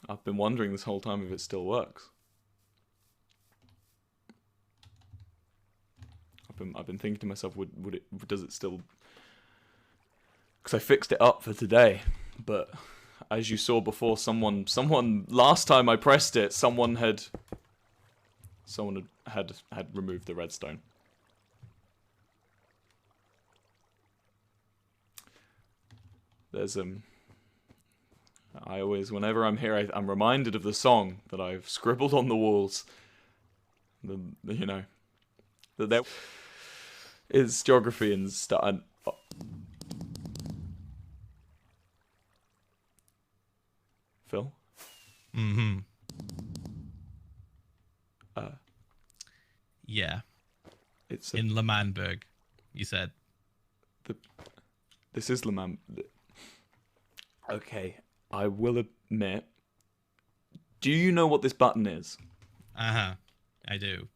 I've been wondering this whole time if it still works. I've been thinking to myself, does it still? Because I fixed it up for today, but as you saw before, someone last time I pressed it, someone had removed the redstone. There's I always, whenever I'm here, I'm reminded of the song that I've scribbled on the walls. You know, that there is geography and stuff. And, Phil? Mm-hmm. Yeah. It's in Lemanberg, you said. This is Leman. Okay, I will admit. Do you know what this button is? Uh-huh, I do.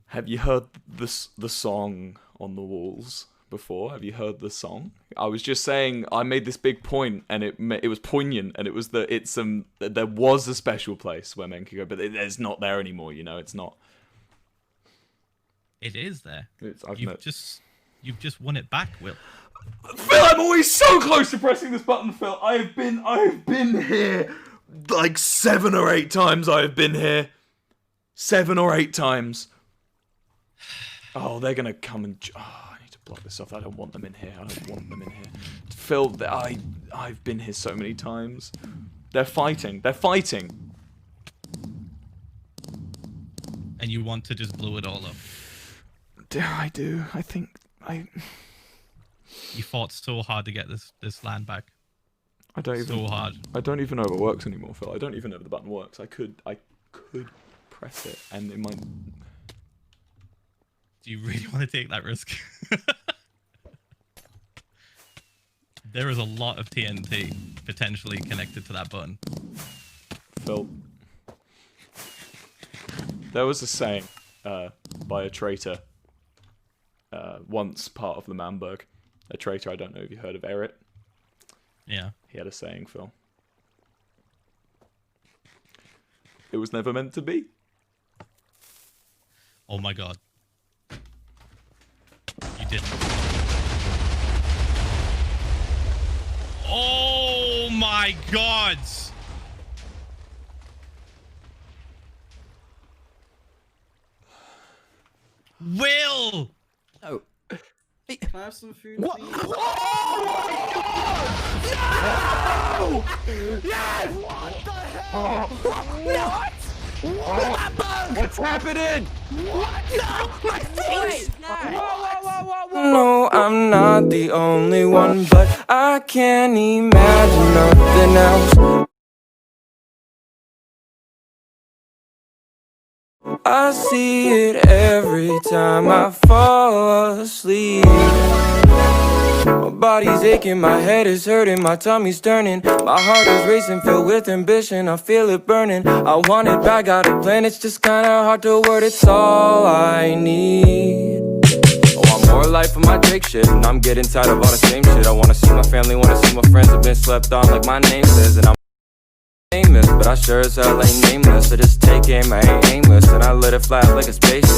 Have you heard the song on the walls before? Have you heard the song? I was just saying, I made this big point, and it was poignant, and it was that there was a special place where men could go, but it's not there anymore. You know, it's not. It is there. You've just won it back, Will. Phil, I'm always so close to pressing this button, Phil. I've been here like 7 or 8 times. I have been here 7 or 8 times. Oh, they're gonna come and. Oh, I need to block this off. I don't want them in here. I don't want them in here. Phil, I've been here so many times. They're fighting. They're fighting. And you want to just blow it all up. I do. I think You fought so hard to get this land back. I don't even. So hard. I don't even know if it works anymore, Phil. I don't even know if the button works. I could press it, and it might. Do you really want to take that risk? There is a lot of TNT potentially connected to that button. Phil, there was a saying by a traitor. Once part of the Manberg. A traitor, I don't know if you heard of Erit. Yeah. He had a saying, Phil. It was never meant to be. Oh my god. You didn't. Oh my god! Will! Oh. Can I have some food, What? please? Oh my god! No! Yes! What the hell? What? What? What's happening? What? No! My face! No, I'm not the only one, but I can't imagine nothing else. I see it every time I fall asleep. My body's aching, my head is hurting, my tummy's turning. My heart is racing, filled with ambition, I feel it burning. I want it back, got a plan, it's just kinda hard to word, it's all I need. I want more life of my Drake shit, and I'm getting tired of all the same shit. I wanna see my family, wanna see my friends, I've been slept on like my name says. And I'm famous, but I sure as hell ain't nameless. I just take aim, I ain't aimless, and I let it fly like a spaceship.